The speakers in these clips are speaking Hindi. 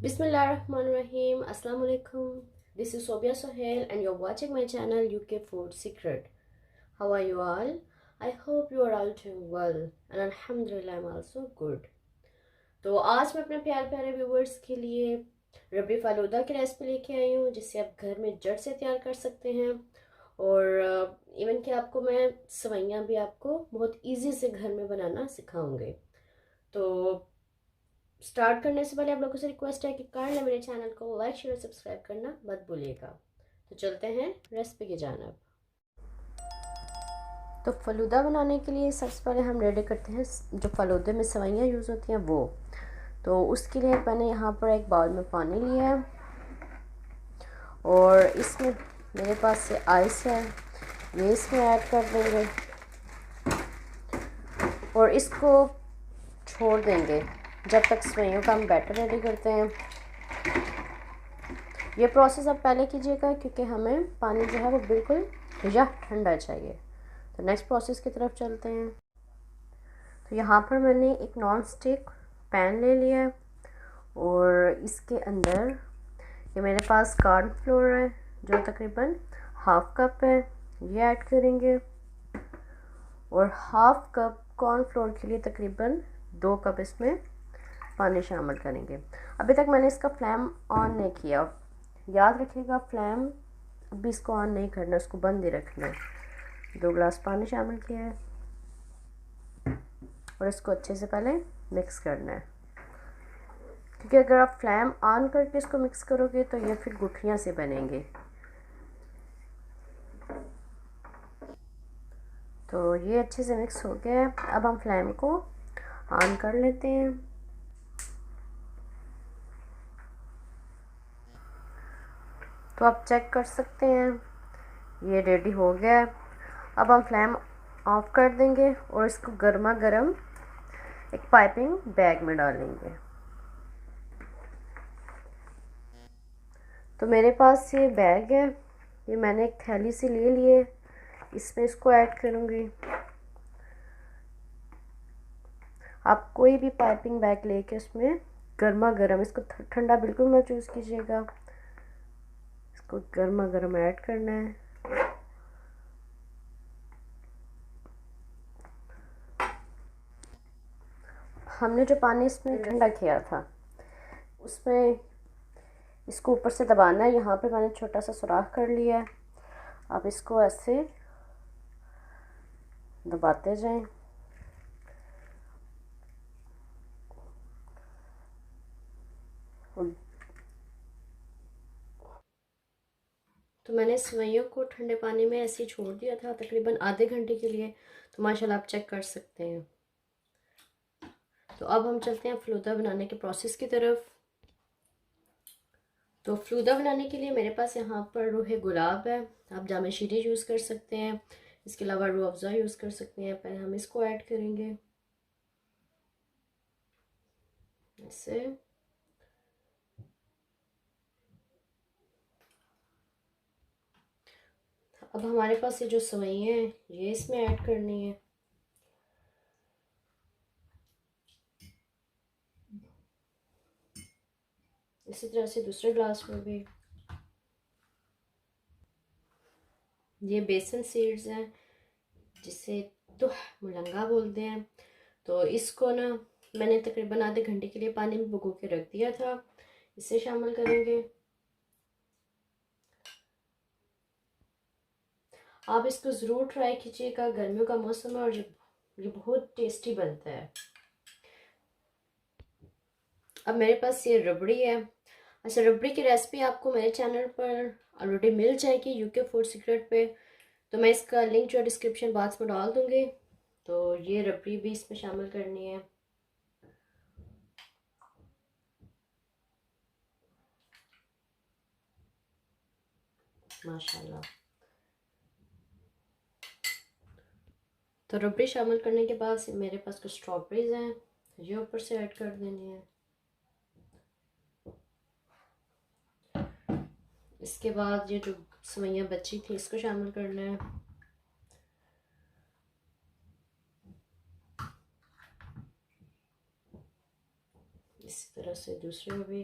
Bismillahirrahmanirrahim. Assalamu alaikum. This is Sobia Sohail and you're watching my channel UK Food Secret. How are you all? I hope you are all doing well and alhamdulillah I'm also good. तो आज मैं अपने प्यारे प्यारे व्यूवर्स के लिए रबड़ी फालूदा की रेसिपी लेके आई हूँ जिसे आप घर में झट से तैयार कर सकते हैं। और इवन कि आपको मैं सवैयाँ भी आपको बहुत इजी से घर में बनाना सिखाऊंगी। तो स्टार्ट करने से पहले आप लोगों से रिक्वेस्ट है कि कर लें मेरे चैनल को लाइक शेयर सब्सक्राइब करना मत भूलिएगा। तो चलते हैं रेसिपी की जानब। तो फलूदा बनाने के लिए सबसे पहले हम रेडी करते हैं जो फलूदे में सवैयाँ यूज़ होती हैं वो। तो उसके लिए मैंने यहाँ पर एक बाउल में पानी लिया है और इसमें मेरे पास से आइस है, ये इसमें ऐड कर देंगे और इसको छोड़ देंगे जब तक सवैयों का हम बैटर रेडी करते हैं। ये प्रोसेस आप पहले कीजिएगा क्योंकि हमें पानी जो है वो बिल्कुल या ठंडा चाहिए। तो नेक्स्ट प्रोसेस की तरफ चलते हैं। तो यहाँ पर मैंने एक नॉन स्टिक पैन ले लिया है और इसके अंदर ये मेरे पास कॉर्न फ्लोर है जो तकरीबन हाफ कप है, ये ऐड करेंगे और हाफ कप कॉर्न फ्लोर के लिए तकरीबन 2 कप इसमें पानी शामिल करेंगे। अभी तक मैंने इसका फ्लेम ऑन नहीं किया, याद रखिएगा फ्लेम अभी इसको ऑन नहीं करना, उसको बंद ही रखना है। 2 गिलास पानी शामिल किया है और इसको अच्छे से पहले मिक्स करना है क्योंकि अगर आप फ्लेम ऑन करके इसको मिक्स करोगे तो ये फिर गुठलियाँ से बनेंगे। तो ये अच्छे से मिक्स हो गया है। अब हम फ्लेम को ऑन कर लेते हैं। तो आप चेक कर सकते हैं ये रेडी हो गया है। अब हम फ्लेम ऑफ कर देंगे और इसको गर्मा गर्म एक पाइपिंग बैग में डालेंगे। तो मेरे पास ये बैग है, ये मैंने एक थैली से ले लिए, इसमें इसको ऐड करूँगी। आप कोई भी पाइपिंग बैग लेके उसमें गर्मा गर्म, इसको ठंडा बिल्कुल मत यूज़ कीजिएगा, इसको गर्मा गर्म ऐड करना है। हमने जो पानी इसमें ठंडा किया था उसमें इसको ऊपर से दबाना है। यहाँ पे मैंने छोटा सा सुराख कर लिया है, आप इसको ऐसे दबाते जाएं। तो मैंने सवैयों को ठंडे पानी में ऐसे ही छोड़ दिया था तकरीबन आधे घंटे के लिए। तो माशाल्लाह आप चेक कर सकते हैं। तो अब हम चलते हैं फलूदा बनाने के प्रोसेस की तरफ। तो फलूदा बनाने के लिए मेरे पास यहाँ पर रूह गुलाब है, आप जामे शीरी यूज़ कर सकते हैं, इसके अलावा रूह अफ़ज़ा यूज़ कर सकते हैं। पहले हम इसको ऐड करेंगे ऐसे। अब हमारे पास ये जो सवैयाँ हैं ये इसमें ऐड करनी है। इसी तरह से दूसरे ग्लास में भी। ये बेसन सीड्स हैं जिसे तुह मुलंगा बोलते हैं। तो इसको ना मैंने तकरीबन आधे घंटे के लिए पानी में भिगो के रख दिया था, इसे शामिल करेंगे। आप इसको ज़रूर ट्राई कीजिएगा, गर्मियों का मौसम है और ये बहुत टेस्टी बनता है। अब मेरे पास ये रबड़ी है। अच्छा, रबड़ी की रेसिपी आपको मेरे चैनल पर ऑलरेडी मिल जाएगी यूके फूड सीक्रेट पे, तो मैं इसका लिंक जो डिस्क्रिप्शन बॉक्स में डाल दूँगी। तो ये रबड़ी भी इसमें शामिल करनी है। माशाल्लाह। तो रबड़ी शामिल करने के बाद मेरे पास कुछ स्ट्रॉबेरीज हैं, ये ऊपर से ऐड कर देनी है। इसके बाद ये जो सवैयाँ बची थी इसको शामिल करना है। इसी तरह से दूसरे में भी।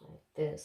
like this.